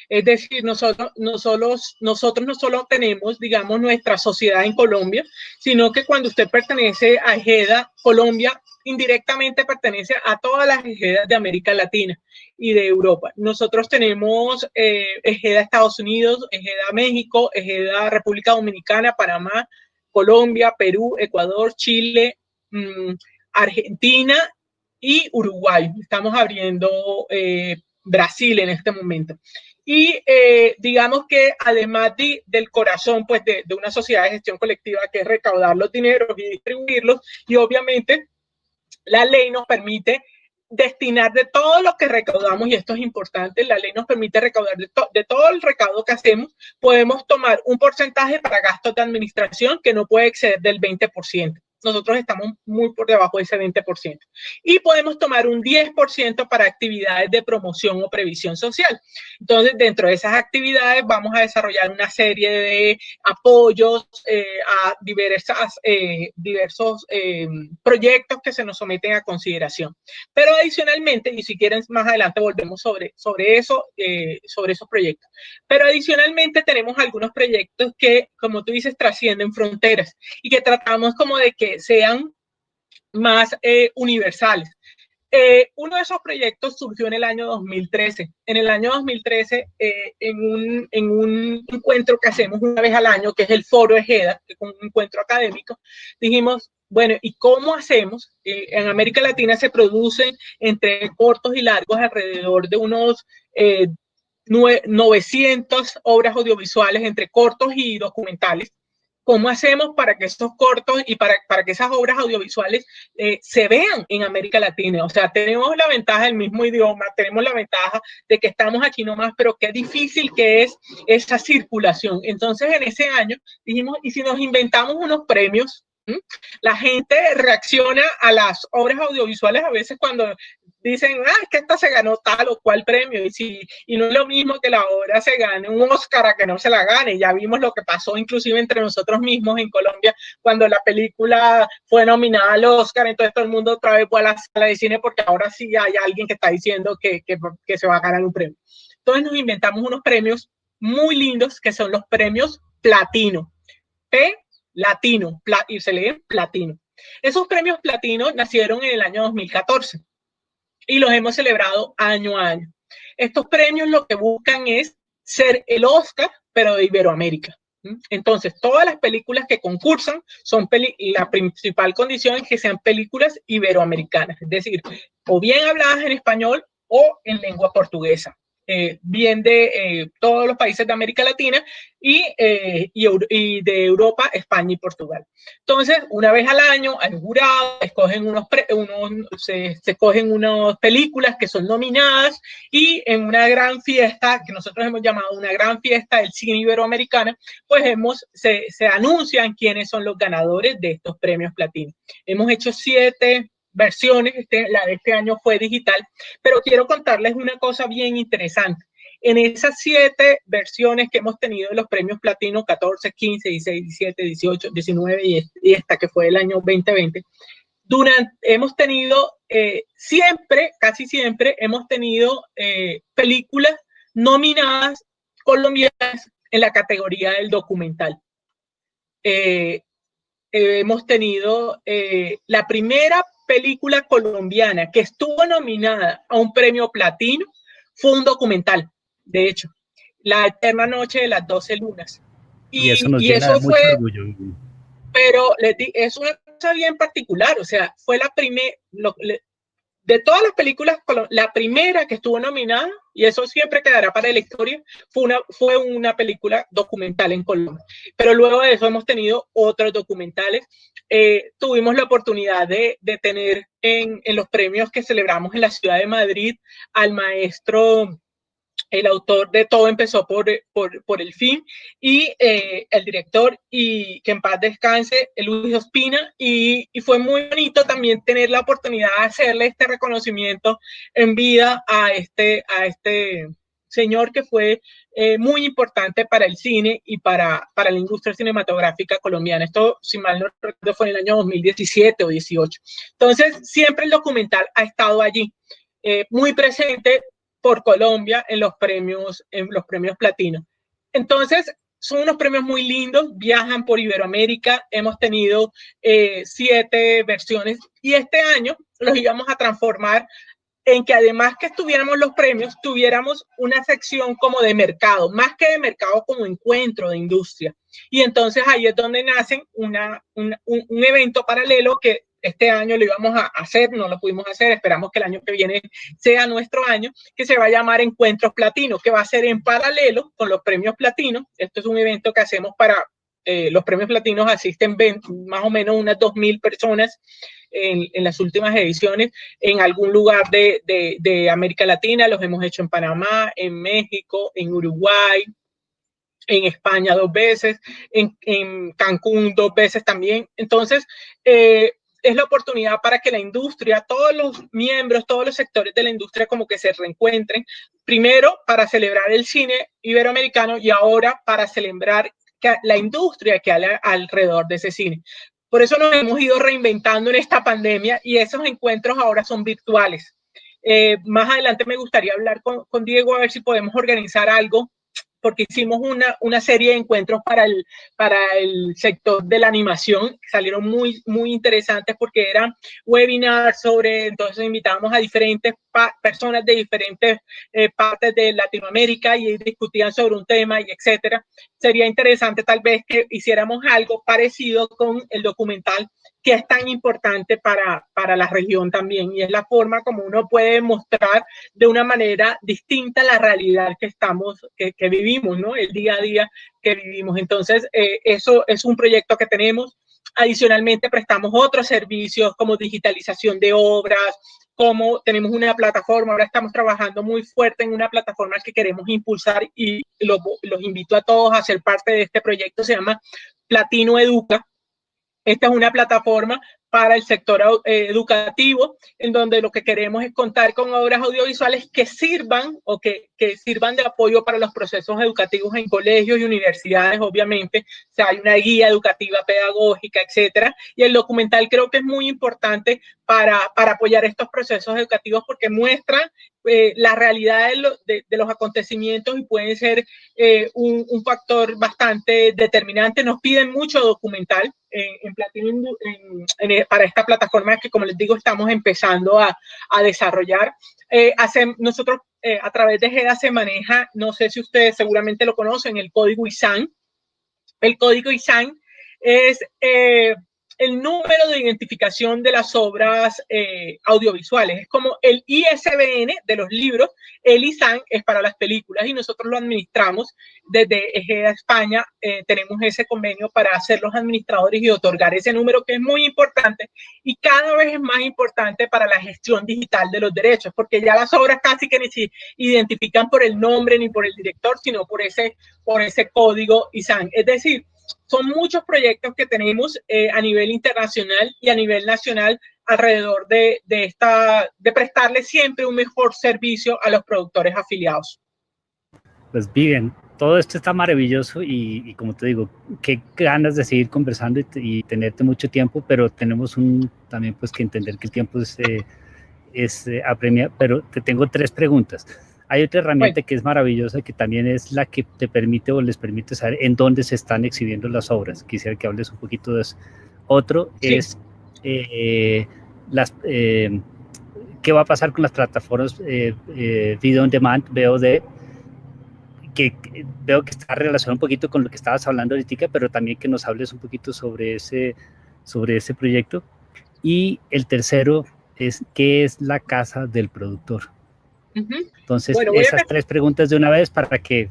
C: Es decir, nosotros no solo tenemos, digamos, nuestra sociedad en Colombia, sino que cuando usted pertenece a Ejeda Colombia, indirectamente pertenece a todas las Ejedas de América Latina y de Europa. Nosotros tenemos Ejeda Estados Unidos, Ejeda México, Ejeda República Dominicana, Panamá, Colombia, Perú, Ecuador, Chile, Argentina y Uruguay. Estamos abriendo Brasil en este momento. Y digamos que además del corazón pues de una sociedad de gestión colectiva, que es recaudar los dineros y distribuirlos, y obviamente la ley nos permite destinar de todo lo que recaudamos, y esto es importante, la ley nos permite recaudar de todo el recaudo que hacemos, podemos tomar un porcentaje para gastos de administración que no puede exceder del 20%. Nosotros estamos muy por debajo de ese 20%. Y podemos tomar un 10% para actividades de promoción o previsión social. Entonces, dentro de esas actividades vamos a desarrollar una serie de apoyos a diversos proyectos que se nos someten a consideración. Pero adicionalmente, y si quieren más adelante volvemos sobre eso, sobre esos proyectos. Pero adicionalmente tenemos algunos proyectos que, como tú dices, trascienden fronteras y que tratamos como de que sean más universales. Uno de esos proyectos surgió en el año 2013. En el año 2013, en un encuentro que hacemos una vez al año, que es el Foro Ejeda, que es un encuentro académico, dijimos, bueno, ¿y cómo hacemos? En América Latina se producen entre cortos y largos alrededor de unos 900 obras audiovisuales entre cortos y documentales. ¿Cómo hacemos para que estos cortos y para que esas obras audiovisuales se vean en América Latina? O sea, tenemos la ventaja del mismo idioma, tenemos la ventaja de que estamos aquí nomás, pero qué difícil que es esa circulación. Entonces, en ese año dijimos, ¿y si nos inventamos unos premios? La gente reacciona a las obras audiovisuales a veces cuando dicen, es que esta se ganó tal o cual premio, y no es lo mismo que la obra se gane un Oscar a que no se la gane. Ya vimos lo que pasó inclusive entre nosotros mismos en Colombia cuando la película fue nominada al Oscar, entonces todo el mundo otra vez fue a la sala de cine porque ahora sí hay alguien que está diciendo que se va a ganar un premio. Entonces nos inventamos unos premios muy lindos que son los premios Platino. Latino, y se lee platino. Esos premios platino nacieron en el año 2014 y los hemos celebrado año a año. Estos premios lo que buscan es ser el Oscar, pero de Iberoamérica. Entonces, todas las películas que concursan son la principal condición es que sean películas iberoamericanas, es decir, o bien habladas en español o en lengua portuguesa. Bien de todos los países de América Latina y de Europa, España y Portugal. Entonces, una vez al año, al jurado, se escogen unas películas que son nominadas y en una gran fiesta, que nosotros hemos llamado una gran fiesta del cine iberoamericano, pues se anuncian quiénes son los ganadores de estos premios platino. Hemos hecho 7 versiones, la de este año fue digital, pero quiero contarles una cosa bien interesante. En esas 7 versiones que hemos tenido de los premios platino, 14, 15, 16, 17, 18, 19 y esta que fue el año 2020, hemos tenido casi siempre hemos tenido películas nominadas colombianas en la categoría del documental. Hemos tenido la primera película colombiana que estuvo nominada a un premio platino fue un documental, de hecho, La Eterna Noche de las 12 Lunas.
B: Y eso nos llena de mucho orgullo.
C: Pero es una cosa bien particular, o sea, fue la primera, de todas las películas, la primera que estuvo nominada, y eso siempre quedará para la historia, fue una película documental en Colombia. Pero luego de eso hemos tenido otros documentales. Tuvimos la oportunidad de tener en los premios que celebramos en la ciudad de Madrid al maestro, el autor de Todo empezó por el fin, y el director, y que en paz descanse, Luis Ospina, y fue muy bonito también tener la oportunidad de hacerle este reconocimiento en vida a este señor que fue muy importante para el cine y para la industria cinematográfica colombiana. Esto, si mal no recuerdo, fue en el año 2017 o 18. Entonces, siempre el documental ha estado allí, muy presente por Colombia en los premios Platino. Entonces, son unos premios muy lindos, viajan por Iberoamérica, hemos tenido 7 versiones y este año los íbamos a transformar en que además que estuviéramos los premios, tuviéramos una sección como de mercado, más que de mercado como encuentro de industria. Y entonces ahí es donde nacen un evento paralelo que este año lo íbamos a hacer, no lo pudimos hacer, esperamos que el año que viene sea nuestro año, que se va a llamar Encuentros Platino, que va a ser en paralelo con los premios Platino. Esto es un evento que hacemos para los premios Platinos, asisten más o menos unas 2.000 personas en las últimas ediciones, en algún lugar de América Latina. Los hemos hecho en Panamá, en México, en Uruguay, en España 2 veces, en Cancún 2 veces también. Entonces, es la oportunidad para que la industria, todos los miembros, todos los sectores de la industria como que se reencuentren, primero para celebrar el cine iberoamericano y ahora para celebrar la industria que hay alrededor de ese cine. Por eso nos hemos ido reinventando en esta pandemia y esos encuentros ahora son virtuales. Más adelante me gustaría hablar con Diego a ver si podemos organizar algo, porque hicimos una serie de encuentros para el sector de la animación, que salieron muy, muy interesantes porque eran webinars entonces invitamos a diferentes personas de diferentes partes de Latinoamérica y discutían sobre un tema y etcétera. Sería interesante tal vez que hiciéramos algo parecido con el documental, que es tan importante para la región también, y es la forma como uno puede mostrar de una manera distinta la realidad que vivimos, ¿no? El día a día que vivimos. Entonces, eso es un proyecto que tenemos. Adicionalmente, prestamos otros servicios como digitalización de obras, como tenemos una plataforma, ahora estamos trabajando muy fuerte en una plataforma que queremos impulsar y los invito a todos a ser parte de este proyecto, se llama Platino Educa. Esta es una plataforma para el sector educativo, en donde lo que queremos es contar con obras audiovisuales que sirvan o que sirvan de apoyo para los procesos educativos en colegios y universidades, obviamente. O sea, hay una guía educativa, pedagógica, etcétera. Y el documental creo que es muy importante para apoyar estos procesos educativos porque muestran la realidad de los acontecimientos y pueden ser un factor bastante determinante. Nos piden mucho documental en Platino para esta plataforma que, como les digo, estamos empezando a desarrollar. Nosotros a través de GEDA se maneja, no sé si ustedes seguramente lo conocen, el código ISAN. El código ISAN es el número de identificación de las obras audiovisuales. Es como el ISBN de los libros, el ISAN es para las películas y nosotros lo administramos desde EGEDA España. Tenemos ese convenio para ser los administradores y otorgar ese número, que es muy importante y cada vez es más importante para la gestión digital de los derechos, porque ya las obras casi que ni se identifican por el nombre ni por el director, sino por ese código ISAN. Es decir, son muchos proyectos que tenemos a nivel internacional y a nivel nacional alrededor de prestarle siempre un mejor servicio a los productores afiliados.
B: Pues Vivian, todo esto está maravilloso y como te digo, qué ganas de seguir conversando y tenerte mucho tiempo, pero tenemos también pues que entender que el tiempo es apremia, pero te tengo 3 preguntas. Hay otra herramienta que es maravillosa, que también es la que te permite o les permite saber en dónde se están exhibiendo las obras. Quisiera que hables un poquito de eso. Otro es qué va a pasar con las plataformas Video on Demand, VOD, que veo que está relacionado un poquito con lo que estabas hablando ahorita, pero también que nos hables un poquito sobre ese proyecto. Y el tercero es, ¿qué es la casa del productor? Entonces, bueno, esas 3 preguntas de una vez para que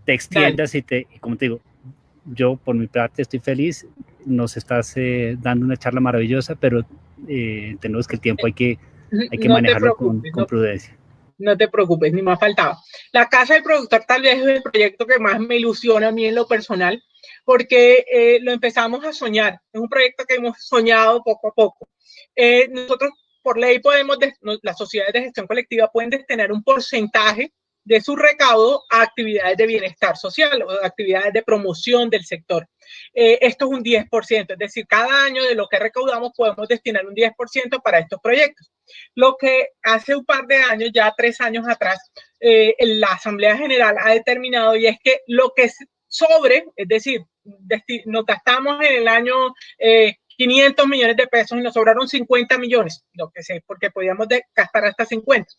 B: te extiendas y como te digo, yo por mi parte estoy feliz, nos estás dando una charla maravillosa, pero tenemos que el tiempo hay que manejarlo con prudencia.
C: No te preocupes, ni me ha faltado. La casa del productor tal vez es el proyecto que más me ilusiona a mí en lo personal, porque lo empezamos a soñar. Es un proyecto que hemos soñado poco a poco. Nosotros por ley las sociedades de gestión colectiva pueden destinar un porcentaje de su recaudo a actividades de bienestar social o actividades de promoción del sector. Esto es un 10%, es decir, cada año de lo que recaudamos podemos destinar un 10% para estos proyectos. Lo que hace un par de años, ya 3 años atrás, la Asamblea General ha determinado, y es que lo que sobre, es decir, nos gastamos en el año 500 millones de pesos y nos sobraron 50 millones, lo que sé, porque podíamos gastar hasta 50,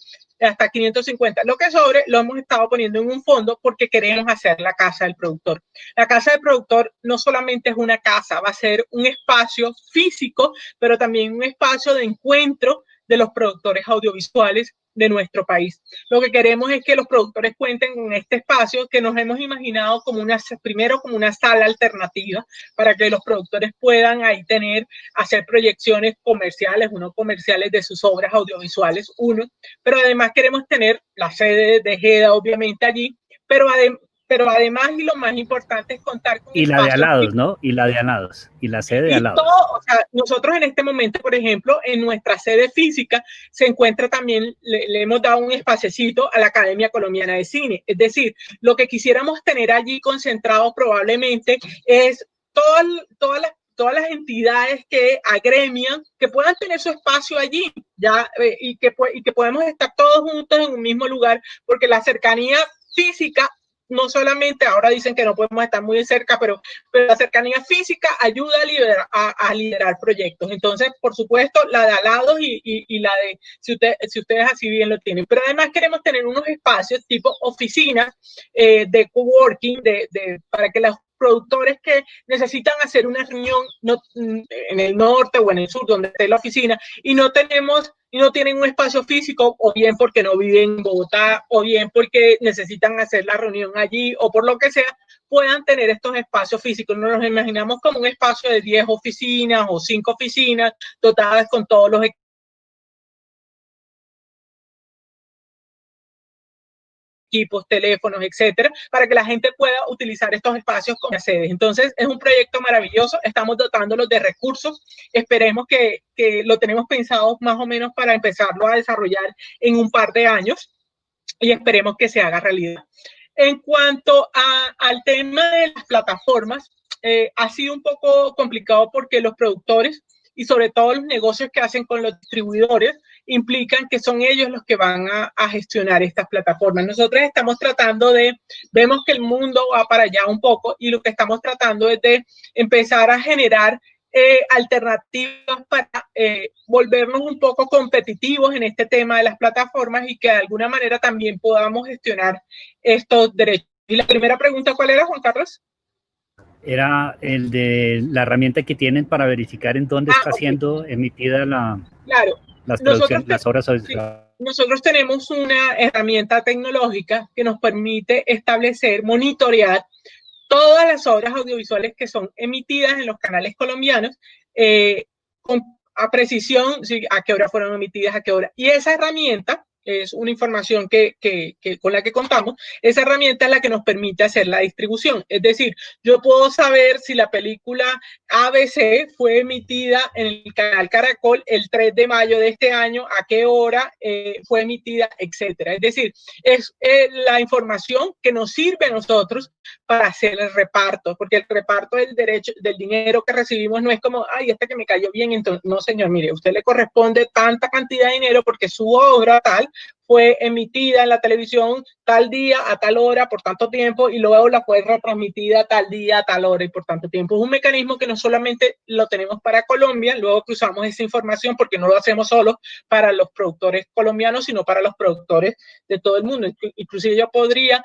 C: hasta 550. Lo que sobre lo hemos estado poniendo en un fondo porque queremos hacer la casa del productor. La casa del productor no solamente es una casa, va a ser un espacio físico, pero también un espacio de encuentro de los productores audiovisuales de nuestro país. Lo que queremos es que los productores cuenten con este espacio que nos hemos imaginado como primero como una sala alternativa para que los productores puedan ahí hacer proyecciones comerciales, comerciales de sus obras audiovisuales, pero además queremos tener la sede de GEDA obviamente allí, pero además, y lo más importante es contar con...
B: Y la de alados, ¿no? Y la de alados. Y la sede de alados.
C: O sea, nosotros en este momento, por ejemplo, en nuestra sede física se encuentra también, le hemos dado un espacecito a la Academia Colombiana de Cine. Es decir, lo que quisiéramos tener allí concentrado probablemente es todas las entidades que agremian, que puedan tener su espacio allí, y que podemos estar todos juntos en un mismo lugar, porque la cercanía física, no solamente, ahora dicen que no podemos estar muy cerca, pero la cercanía física ayuda a liderar proyectos. Entonces, por supuesto, la de alados y la de, si ustedes así bien lo tienen. Pero además queremos tener unos espacios tipo oficinas de coworking, para que los productores que necesitan hacer una reunión en el norte o en el sur, donde esté la oficina, y no tienen un espacio físico, o bien porque no viven en Bogotá, o bien porque necesitan hacer la reunión allí, o por lo que sea, puedan tener estos espacios físicos. Nos los imaginamos como un espacio de 10 oficinas o 5 oficinas dotadas con todos los equipos, teléfonos, etcétera, para que la gente pueda utilizar estos espacios como sedes. Entonces, es un proyecto maravilloso, estamos dotándolos de recursos, esperemos que lo tenemos pensado más o menos para empezarlo a desarrollar en un par de años y esperemos que se haga realidad. En cuanto al tema de las plataformas, ha sido un poco complicado porque los productores y sobre todo los negocios que hacen con los distribuidores implican que son ellos los que van a gestionar estas plataformas. Nosotros estamos tratando vemos que el mundo va para allá un poco y lo que estamos tratando es de empezar a generar alternativas para volvernos un poco competitivos en este tema de las plataformas y que de alguna manera también podamos gestionar estos derechos. Y la primera pregunta, ¿cuál era, Juan Carlos?
B: Era el de la herramienta que tienen para verificar en dónde está siendo emitida las obras audiovisuales.
C: Sí, nosotros tenemos una herramienta tecnológica que nos permite establecer, monitorear todas las obras audiovisuales que son emitidas en los canales colombianos a precisión, a qué hora fueron emitidas, a qué hora. Y esa herramienta es una información con la que contamos. Esa herramienta es la que nos permite hacer la distribución. Es decir, yo puedo saber si la película ABC fue emitida en el canal Caracol el 3 de mayo de este año, a qué hora fue emitida, etcétera. Es decir, es la información que nos sirve a nosotros para hacer el reparto, porque el reparto del dinero que recibimos no es como, ay, que me cayó bien, entonces, no, señor, mire, a usted le corresponde tanta cantidad de dinero porque su obra tal fue emitida en la televisión tal día, a tal hora, por tanto tiempo, y luego la fue retransmitida tal día, a tal hora y por tanto tiempo. Es un mecanismo que no solamente lo tenemos para Colombia, luego cruzamos esa información porque no lo hacemos solo para los productores colombianos, sino para los productores de todo el mundo. Inclusive yo podría,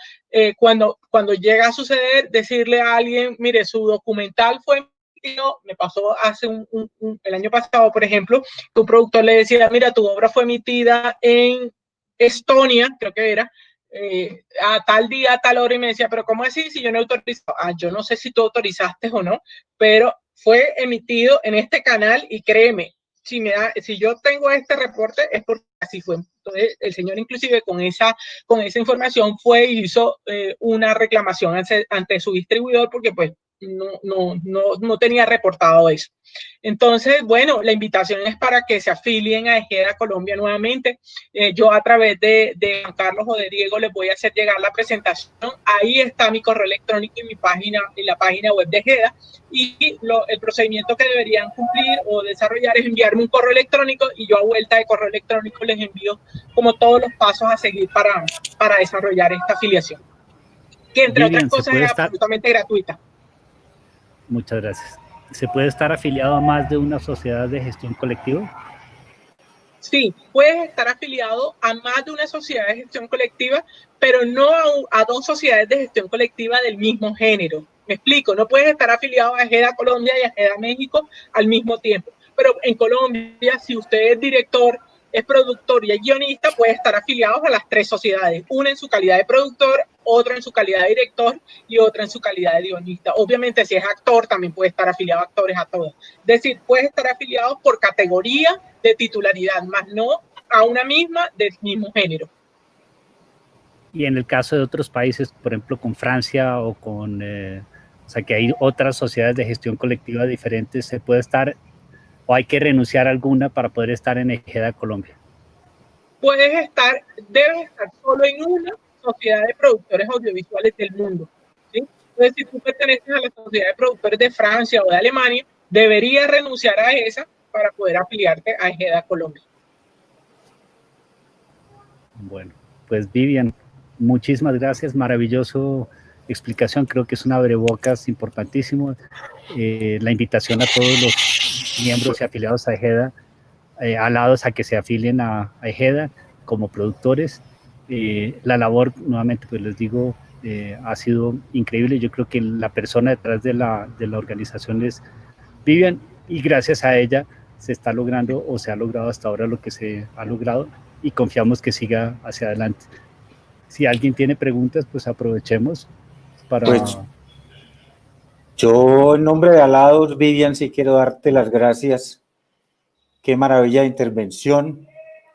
C: cuando llega a suceder, decirle a alguien, mire, su documental fue... Me pasó hace el año pasado, por ejemplo, que un productor le decía, mira, tu obra fue emitida en Estonia, creo que era, a tal día, a tal hora, y me decía, pero ¿cómo así si yo no he autorizado? Yo no sé si tú autorizaste o no, pero fue emitido en este canal y créeme, si yo tengo este reporte es porque así fue. Entonces, el señor inclusive con esa información fue y hizo una reclamación ante su distribuidor porque pues no tenía reportado eso. Entonces, bueno, la invitación es para que se afilien a Ejeda Colombia nuevamente. Yo a través de Juan Carlos o de Diego les voy a hacer llegar la presentación. Ahí está mi correo electrónico y mi página, y la página web de Ejeda. Y el procedimiento que deberían cumplir o desarrollar es enviarme un correo electrónico y yo a vuelta de correo electrónico les envío como todos los pasos a seguir para desarrollar esta afiliación. Que entre otras cosas es absolutamente gratuita.
B: Muchas gracias. ¿Se puede estar afiliado a más de una sociedad de gestión colectiva?
C: Sí, puedes estar afiliado a más de una sociedad de gestión colectiva, pero no a dos sociedades de gestión colectiva del mismo género. Me explico, no puedes estar afiliado a Ejeda Colombia y a Ejeda México al mismo tiempo. Pero en Colombia, si usted es director, es productor y es guionista, puede estar afiliado a las tres sociedades, una en su calidad de productor, otra en su calidad de director y otra en su calidad de guionista. Obviamente, si es actor, también puede estar afiliado a actores, a todos. Es decir, puede estar afiliado por categoría de titularidad, más no a una misma del mismo género.
B: Y en el caso de otros países, por ejemplo, con Francia o con, o sea, que hay otras sociedades de gestión colectiva diferentes, ¿se puede estar o hay que renunciar a alguna para poder estar en Ejeda Colombia?
C: Debes estar solo en una sociedad de productores audiovisuales del mundo, ¿sí? Entonces, si tú perteneces a la sociedad de productores de Francia o de Alemania, deberías renunciar a esa para poder afiliarte a Ejeda Colombia.
B: Bueno, pues Vivian, muchísimas gracias, maravilloso explicación, creo que es un abrebocas importantísimo. La invitación a todos los miembros y afiliados a Ejeda, alados a que se afilien a Ejeda como productores. La labor, nuevamente, pues les digo, ha sido increíble. Yo creo que la persona detrás de la organización es Vivian, y gracias a ella se está logrando o se ha logrado hasta ahora lo que se ha logrado, y confiamos que siga hacia adelante. Si alguien tiene preguntas, pues aprovechemos para...
A: Pues yo, en nombre de Alados, Vivian, sí quiero darte las gracias. Qué maravilla de intervención.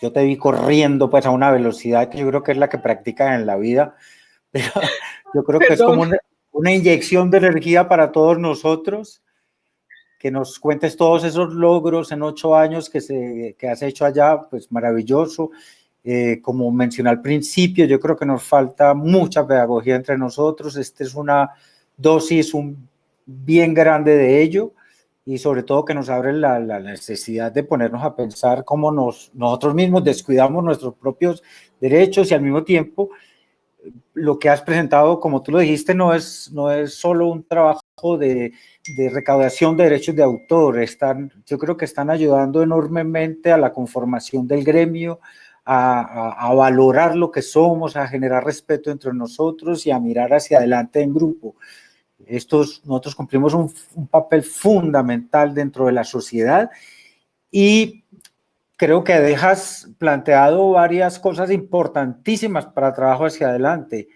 A: Yo te vi corriendo pues a una velocidad que yo creo que es la que practicas en la vida, pero yo creo que es como una inyección de energía para todos nosotros, que nos cuentes todos esos logros en 8 años que has hecho allá, pues maravilloso. Como mencioné al principio, yo creo que nos falta mucha pedagogía entre nosotros. Esta es una dosis bien grande de ello, y sobre todo que nos abre la necesidad de ponernos a pensar cómo nosotros mismos descuidamos nuestros propios derechos, y al mismo tiempo lo que has presentado, como tú lo dijiste, no es solo un trabajo de recaudación de derechos de autor. Yo creo que están ayudando enormemente a la conformación del gremio, a valorar lo que somos, a generar respeto entre nosotros y a mirar hacia adelante en grupo. Nosotros cumplimos un papel fundamental dentro de la sociedad, y creo que dejas planteado varias cosas importantísimas para trabajo hacia adelante.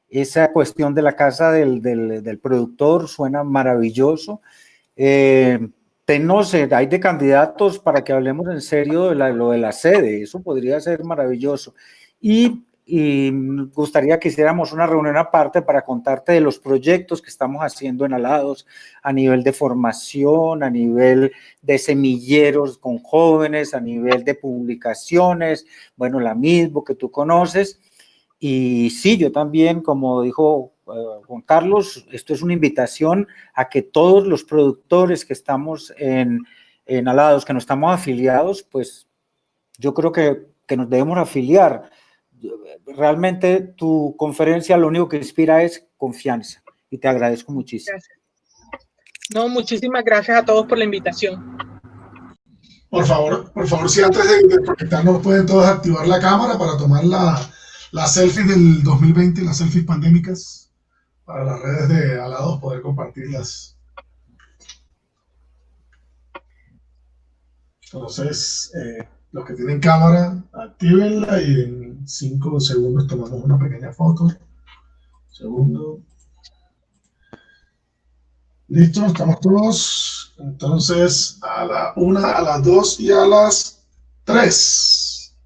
A: Esa cuestión de la casa del productor suena maravilloso. No sé, hay de candidatos para que hablemos en serio de lo de la sede, eso podría ser maravilloso. Y me gustaría que hiciéramos una reunión aparte para contarte de los proyectos que estamos haciendo en Alados a nivel de formación, a nivel de semilleros con jóvenes, a nivel de publicaciones, bueno, la misma que tú conoces. Y sí, yo también, como dijo Juan Carlos, esto es una invitación a que todos los productores que estamos en Alados, que no estamos afiliados, pues yo creo que nos debemos afiliar. Realmente tu conferencia lo único que inspira es confianza, y te agradezco muchísimo.
C: Gracias. No, muchísimas gracias a todos por la invitación.
D: Por favor, si antes de proyectarnos pueden todos activar la cámara para tomar las selfies del 2020, las selfies pandémicas, para las redes de Alados poder compartirlas. Entonces, los que tienen cámara, actívenla y en 5 segundos tomamos una pequeña foto. Segundo. Listo, estamos todos. Entonces, a la 1, a las 2 y a las 3.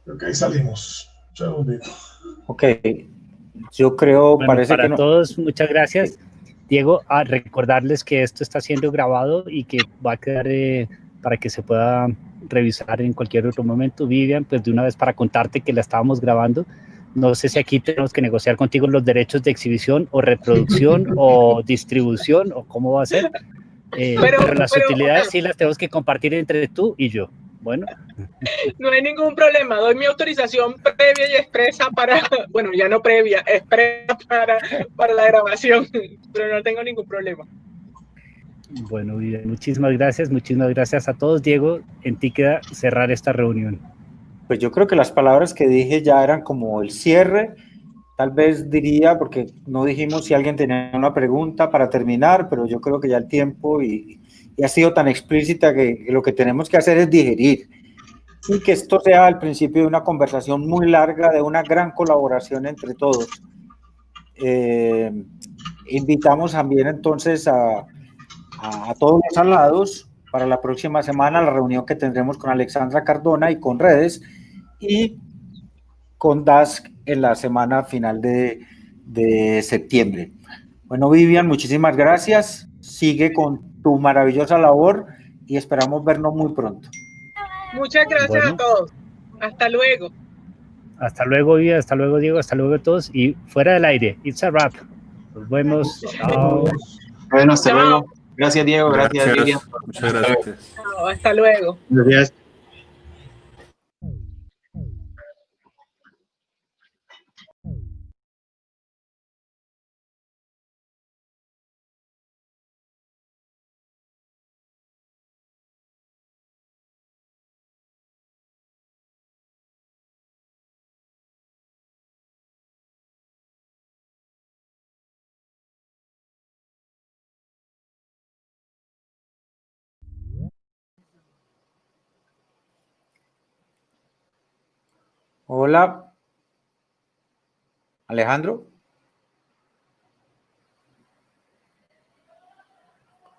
D: Creo que ahí salimos. Un segundito.
A: Ok. Yo creo,
B: Bueno,
A: parece
B: para
A: que no.
B: todos, muchas gracias. Diego, a recordarles que esto está siendo grabado y que va a quedar para que se pueda revisar en cualquier otro momento. Vivian, pues de una vez para contarte que la estábamos grabando. No sé si aquí tenemos que negociar contigo los derechos de exhibición o reproducción o distribución o cómo va a ser. Pero las utilidades sí las tenemos que compartir entre tú y yo. Bueno.
C: No hay ningún problema. Doy mi autorización previa y expresa para, bueno, ya no previa, expresa para la grabación, pero no tengo ningún problema.
B: Bueno, bien, muchísimas gracias a todos. Diego, en ti queda cerrar esta reunión.
A: Pues yo creo que las palabras que dije ya eran como el cierre. Tal vez diría, porque no dijimos si alguien tenía una pregunta para terminar, pero yo creo que ya el tiempo y ha sido tan explícita que lo que tenemos que hacer es digerir y que esto sea el principio de una conversación muy larga, de una gran colaboración entre todos. Invitamos también entonces a todos los alados para la próxima semana, la reunión que tendremos con Alexandra Cardona y con Redes y con Dask en la semana final de septiembre. Bueno, Vivian, muchísimas gracias. Sigue con tu maravillosa labor y esperamos vernos muy pronto.
C: Muchas gracias a todos. Hasta luego.
B: Hasta luego, Vivian. Hasta luego, Diego. Hasta luego a todos. Y fuera del aire. It's a wrap. Nos vemos. Chao.
E: Bueno, hasta luego. Gracias, Diego. Gracias, Vivian.
F: Muchas gracias.
C: Chao, hasta luego.
A: Gracias. Hola, Alejandro.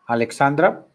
A: Alexandra.